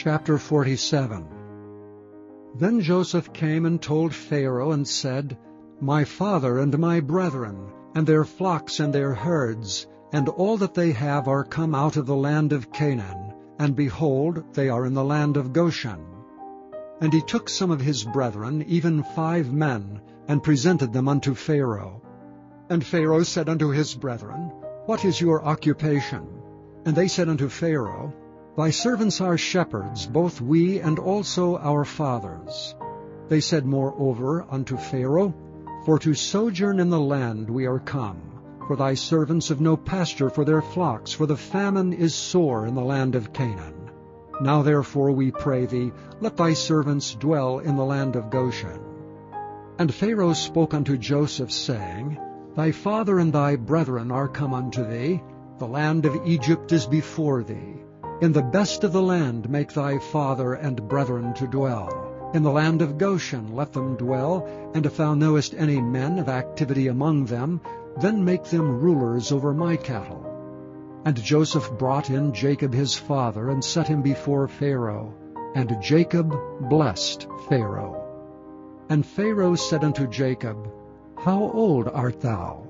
Chapter 47. Then Joseph came and told Pharaoh and said, My father and my brethren, and their flocks and their herds, and all that they have are come out of the land of Canaan, and behold, they are in the land of Goshen. And he took some of his brethren, even 5 men, and presented them unto Pharaoh. And Pharaoh said unto his brethren, What is your occupation? And they said unto Pharaoh, Thy servants are shepherds, both we and also our fathers. They said moreover unto Pharaoh, For to sojourn in the land we are come, for thy servants have no pasture for their flocks, for the famine is sore in the land of Canaan. Now therefore we pray thee, let thy servants dwell in the land of Goshen. And Pharaoh spoke unto Joseph, saying, Thy father and thy brethren are come unto thee, the land of Egypt is before thee. In the best of the land make thy father and brethren to dwell. In the land of Goshen let them dwell, and if thou knowest any men of activity among them, then make them rulers over my cattle. And Joseph brought in Jacob his father, and set him before Pharaoh. And Jacob blessed Pharaoh. And Pharaoh said unto Jacob, How old art thou?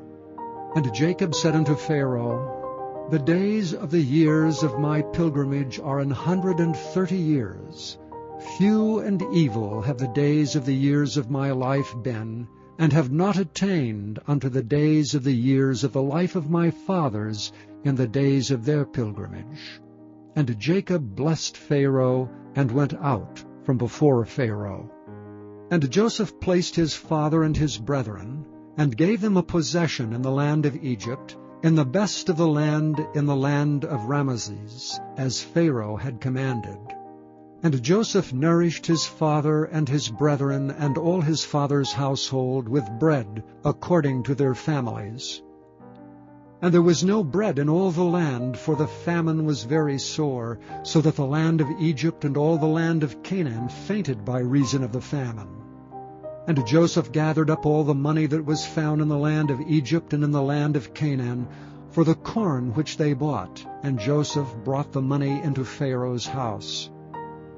And Jacob said unto Pharaoh, The days of the years of my pilgrimage are 130 years. Few and evil have the days of the years of my life been, and have not attained unto the days of the years of the life of my fathers in the days of their pilgrimage. And Jacob blessed Pharaoh, and went out from before Pharaoh. And Joseph placed his father and his brethren, and gave them a possession in the land of Egypt, in the best of the land, in the land of Ramesses, as Pharaoh had commanded. And Joseph nourished his father and his brethren and all his father's household with bread according to their families. And there was no bread in all the land, for the famine was very sore, so that the land of Egypt and all the land of Canaan fainted by reason of the famine. And Joseph gathered up all the money that was found in the land of Egypt and in the land of Canaan, for the corn which they bought, and Joseph brought the money into Pharaoh's house.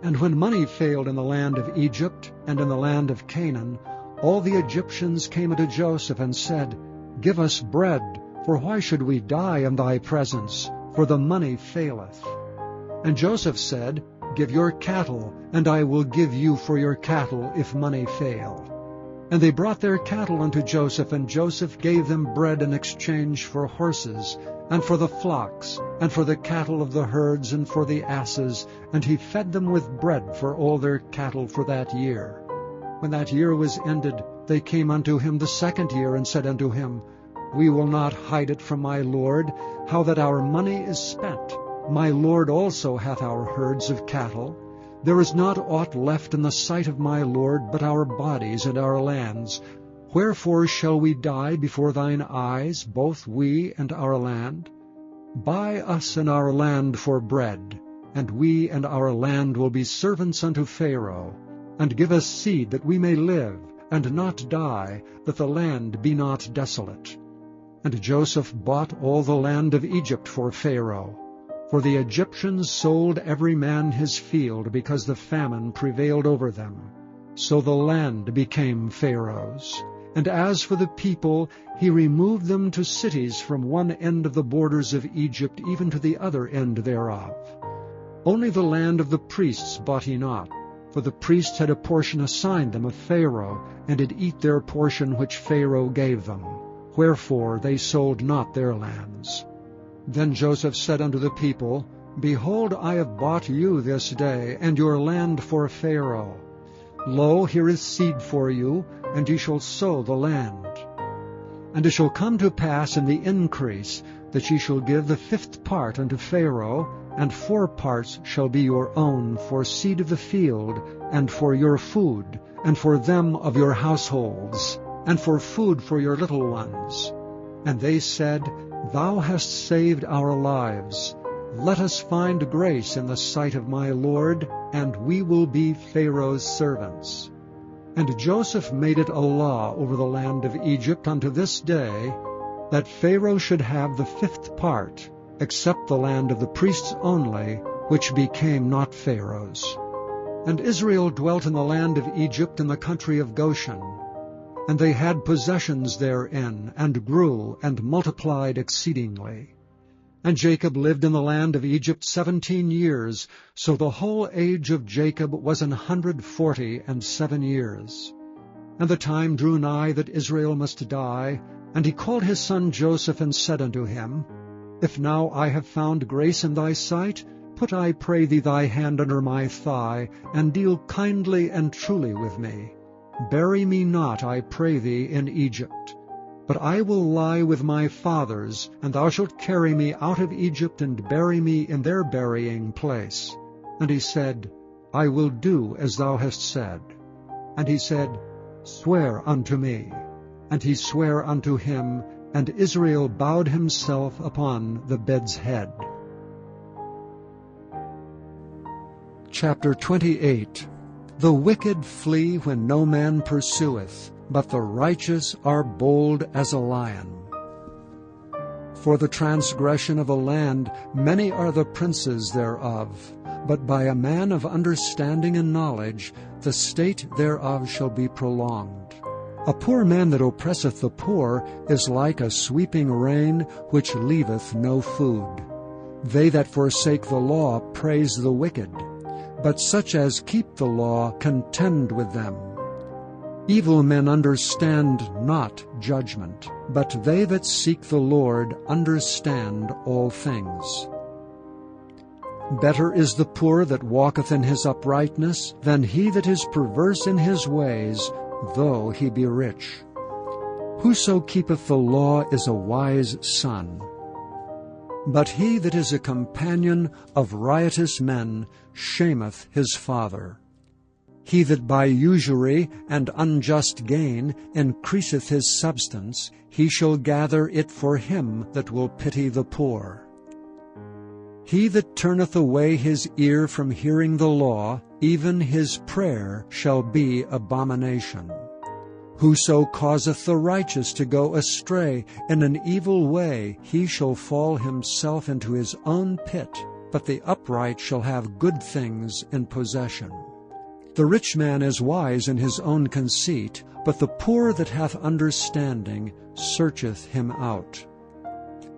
And when money failed in the land of Egypt and in the land of Canaan, all the Egyptians came unto Joseph and said, Give us bread, for why should we die in thy presence? For the money faileth. And Joseph said, Give your cattle, and I will give you for your cattle, if money fail. And they brought their cattle unto Joseph, and Joseph gave them bread in exchange for horses, and for the flocks, and for the cattle of the herds, and for the asses, and he fed them with bread for all their cattle for that year. When that year was ended, they came unto him the 2nd year, and said unto him, We will not hide it from my lord, how that our money is spent. My lord also hath our herds of cattle. There is not aught left in the sight of my lord but our bodies and our lands. Wherefore shall we die before thine eyes, both we and our land? Buy us and our land for bread, and we and our land will be servants unto Pharaoh. And give us seed that we may live, and not die, that the land be not desolate. And Joseph bought all the land of Egypt for Pharaoh. For the Egyptians sold every man his field, because the famine prevailed over them. So the land became Pharaoh's. And as for the people, he removed them to cities from one end of the borders of Egypt even to the other end thereof. Only the land of the priests bought he not, for the priests had a portion assigned them of Pharaoh, and did eat their portion which Pharaoh gave them. Wherefore they sold not their lands. Then Joseph said unto the people, Behold, I have bought you this day, and your land for Pharaoh. Lo, here is seed for you, and ye shall sow the land. And it shall come to pass in the increase, that ye shall give the 5th part unto Pharaoh, and 4 parts shall be your own for seed of the field, and for your food, and for them of your households, and for food for your little ones. And they said, Thou hast saved our lives. Let us find grace in the sight of my Lord, and we will be Pharaoh's servants. And Joseph made it a law over the land of Egypt unto this day, that Pharaoh should have the 5th part, except the land of the priests only, which became not Pharaoh's. And Israel dwelt in the land of Egypt in the country of Goshen. And they had possessions therein, and grew, and multiplied exceedingly. And Jacob lived in the land of Egypt 17 years, so the whole age of Jacob was 147 years. And the time drew nigh that Israel must die, and he called his son Joseph, and said unto him, If now I have found grace in thy sight, put, I pray thee, thy hand under my thigh, and deal kindly and truly with me. Bury me not, I pray thee, in Egypt. But I will lie with my fathers, and thou shalt carry me out of Egypt, and bury me in their burying place. And he said, I will do as thou hast said. And he said, Swear unto me. And he sware unto him, and Israel bowed himself upon the bed's head. Chapter 28. The wicked flee when no man pursueth, but the righteous are bold as a lion. For the transgression of a land many are the princes thereof, but by a man of understanding and knowledge the state thereof shall be prolonged. A poor man that oppresseth the poor is like a sweeping rain which leaveth no food. They that forsake the law praise the wicked, but such as keep the law contend with them. Evil men understand not judgment, but they that seek the Lord understand all things. Better is the poor that walketh in his uprightness than he that is perverse in his ways, though he be rich. Whoso keepeth the law is a wise son. But he that is a companion of riotous men shameth his father. He that by usury and unjust gain increaseth his substance, he shall gather it for him that will pity the poor. He that turneth away his ear from hearing the law, even his prayer shall be abomination. Whoso causeth the righteous to go astray in an evil way, he shall fall himself into his own pit, but the upright shall have good things in possession. The rich man is wise in his own conceit, but the poor that hath understanding searcheth him out.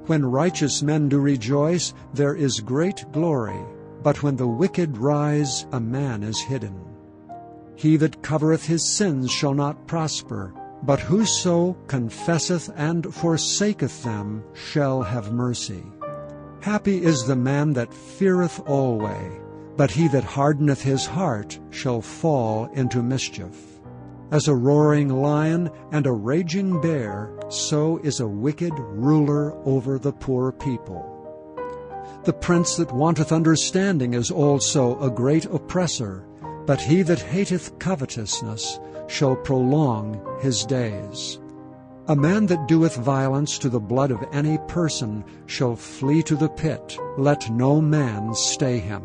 When righteous men do rejoice, there is great glory, but when the wicked rise, a man is hidden. He that covereth his sins shall not prosper, but whoso confesseth and forsaketh them shall have mercy. Happy is the man that feareth alway, but he that hardeneth his heart shall fall into mischief. As a roaring lion and a raging bear, so is a wicked ruler over the poor people. The prince that wanteth understanding is also a great oppressor, but he that hateth covetousness shall prolong his days. A man that doeth violence to the blood of any person shall flee to the pit. Let no man stay him.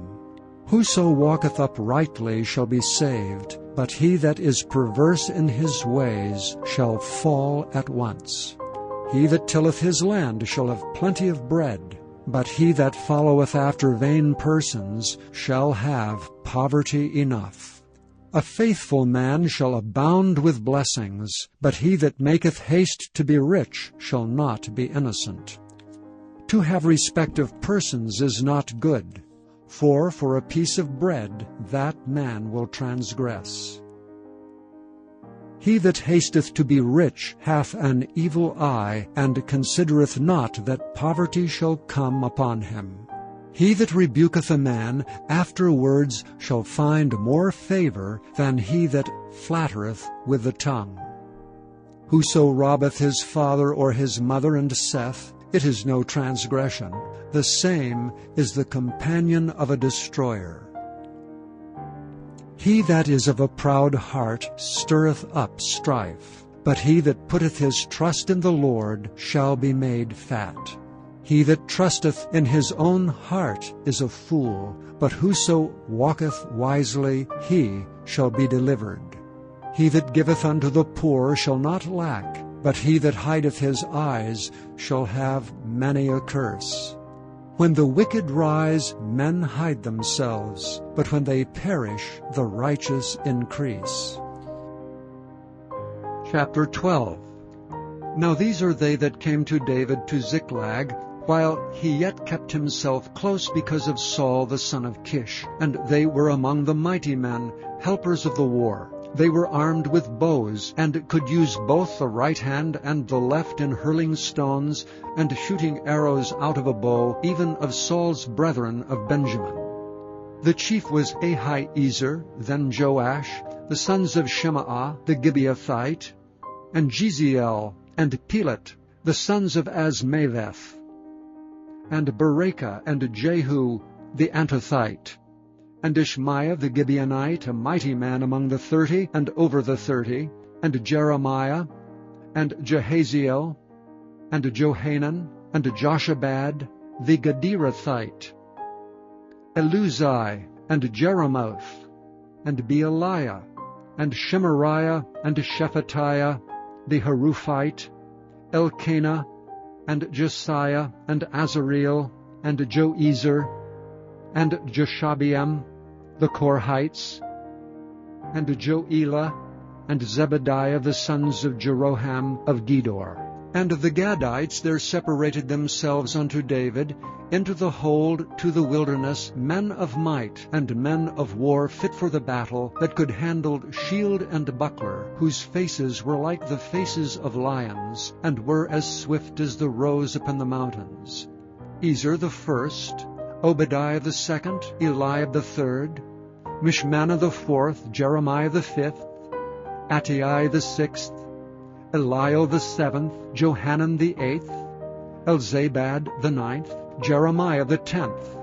Whoso walketh uprightly shall be saved, but he that is perverse in his ways shall fall at once. He that tilleth his land shall have plenty of bread, but he that followeth after vain persons shall have poverty enough. A faithful man shall abound with blessings, but he that maketh haste to be rich shall not be innocent. To have respect of persons is not good, for a piece of bread that man will transgress. He that hasteth to be rich hath an evil eye, and considereth not that poverty shall come upon him. He that rebuketh a man afterwards shall find more favor than he that flattereth with the tongue. Whoso robbeth his father or his mother and saith, It is no transgression, the same is the companion of a destroyer. He that is of a proud heart stirreth up strife, but he that putteth his trust in the Lord shall be made fat. He that trusteth in his own heart is a fool, but whoso walketh wisely, he shall be delivered. He that giveth unto the poor shall not lack, but he that hideth his eyes shall have many a curse. When the wicked rise, men hide themselves, but when they perish, the righteous increase. Chapter 12. Now these are they that came to David to Ziklag, while he yet kept himself close because of Saul the son of Kish. And they were among the mighty men, helpers of the war. They were armed with bows, and could use both the right hand and the left in hurling stones, and shooting arrows out of a bow, even of Saul's brethren of Benjamin. The chief was Ahiezer, then Joash, the sons of Shemaah the Gibeathite, and Jeziel, and Pelet, the sons of Asmaveth, and Berekah, and Jehu the Antothite, and Ishmaiah the Gibeonite, a mighty man among the 30 and over the 30, and Jeremiah, and Jehaziel, and Johanan, and Joshabad the Gederathite, Eluzai, and Jeremoth, and Bealiah, and Shemariah, and Shephatiah the Haruphite, Elkanah, and Josiah, and Azareel, and Joezer, and Joshabeam, the Korhites, and Joelah, and Zebediah, the sons of Jeroham of Gedor. And the Gadites there separated themselves unto David into the hold to the wilderness, men of might, and men of war fit for the battle, that could handle shield and buckler, whose faces were like the faces of lions, and were as swift as the roes upon the mountains. Ezer the first, Obadiah the second, Eliab the third, Mishmannah the fourth, Jeremiah the fifth, Attai the sixth, Eliel the seventh, Johanan the eighth, Elzabad the ninth, Jeremiah the 10th,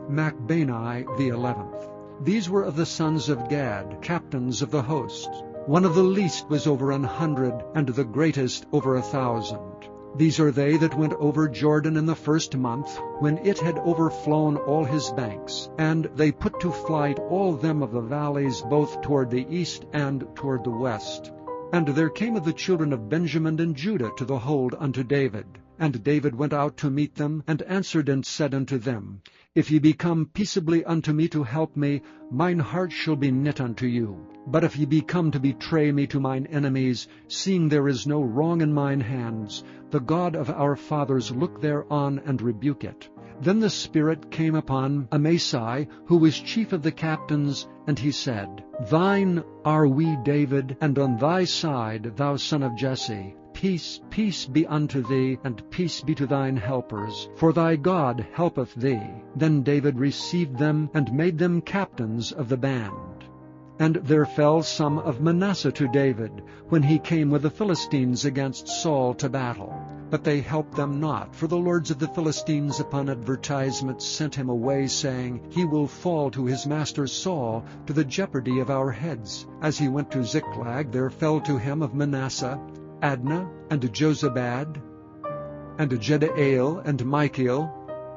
Machbani the 11th. These were of the sons of Gad, captains of the host. One of the least was over 100, and the greatest over 1,000. These are they that went over Jordan in the first month, when it had overflown all his banks. And they put to flight all them of the valleys, both toward the east and toward the west. And there came of the children of Benjamin and Judah to the hold unto David. And David went out to meet them, and answered and said unto them, If ye be come peaceably unto me to help me, mine heart shall be knit unto you. But if ye be come to betray me to mine enemies, seeing there is no wrong in mine hands, the God of our fathers look thereon and rebuke it. Then the Spirit came upon Amasai, who was chief of the captains, and he said, Thine are we, David, and on thy side, thou son of Jesse. Peace, peace be unto thee, and peace be to thine helpers, for thy God helpeth thee. Then David received them, and made them captains of the band. And there fell some of Manasseh to David, when he came with the Philistines against Saul to battle. But they helped them not, for the lords of the Philistines upon advertisement sent him away, saying, He will fall to his master Saul, to the jeopardy of our heads. As he went to Ziklag, there fell to him of Manasseh Adnah, and Jozabad, and Jedael, and Michael,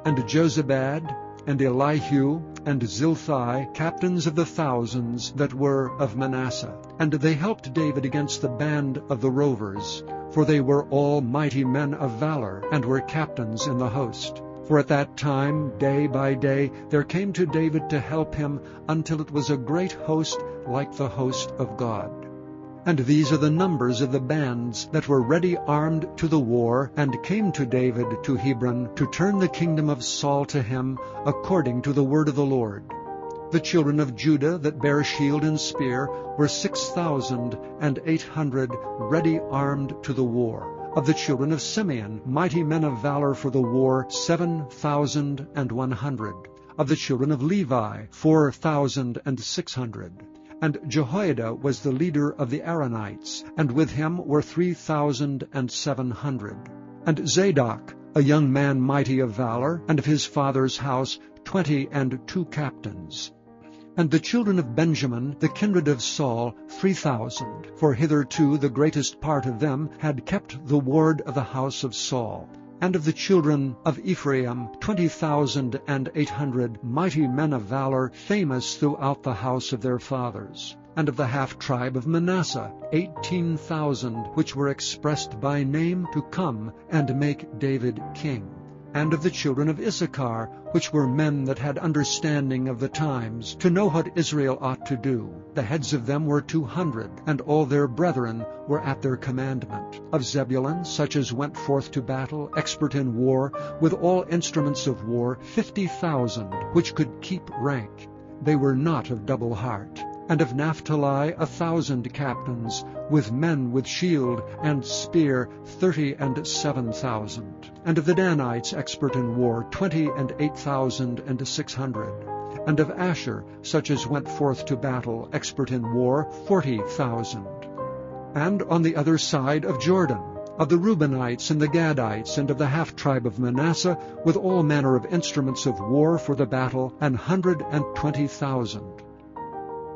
and Jozabad, and Elihu, and Zilthai, captains of the thousands that were of Manasseh. And they helped David against the band of the rovers, for they were all mighty men of valor, and were captains in the host. For at that time, day by day, there came to David to help him, until it was a great host, like the host of God. And these are the numbers of the bands that were ready armed to the war, and came to David to Hebron, to turn the kingdom of Saul to him, according to the word of the Lord. The children of Judah that bare shield and spear were 6,800 ready armed to the war. Of the children of Simeon, mighty men of valor for the war, 7,100. Of the children of Levi, 4,600. And Jehoiada was the leader of the Aaronites, and with him were 3,700. And Zadok, a young man mighty of valor, and of his father's house 22 captains. And the children of Benjamin, the kindred of Saul, 3,000, for hitherto the greatest part of them had kept the ward of the house of Saul. And of the children of Ephraim, 20,800 mighty men of valor, famous throughout the house of their fathers. And of the half-tribe of Manasseh, 18,000, which were expressed by name to come and make David king. And of the children of Issachar, which were men that had understanding of the times, to know what Israel ought to do, the heads of them were 200, and all their brethren were at their commandment. Of Zebulun, such as went forth to battle, expert in war, with all instruments of war, 50,000, which could keep rank. They were not of double heart. And of Naphtali 1,000 captains, with men with shield and spear 37,000. And of the Danites expert in war 28,600. And of Asher, such as went forth to battle, expert in war, 40,000. And on the other side of Jordan, of the Reubenites and the Gadites, and of the half-tribe of Manasseh, with all manner of instruments of war for the battle, 120,000.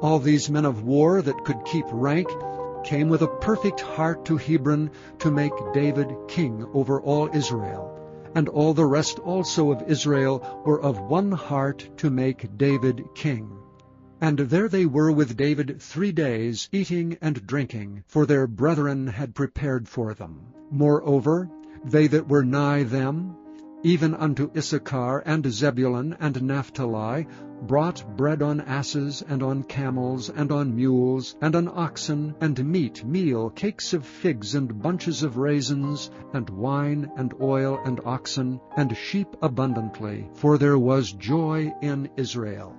All these men of war that could keep rank came with a perfect heart to Hebron to make David king over all Israel. And all the rest also of Israel were of one heart to make David king. And there they were with David 3 days, eating and drinking, for their brethren had prepared for them. Moreover, they that were nigh them, even unto Issachar and Zebulun and Naphtali, brought bread on asses, and on camels, and on mules, and on oxen, and meat, meal, cakes of figs, and bunches of raisins, and wine, and oil, and oxen, and sheep abundantly, for there was joy in Israel.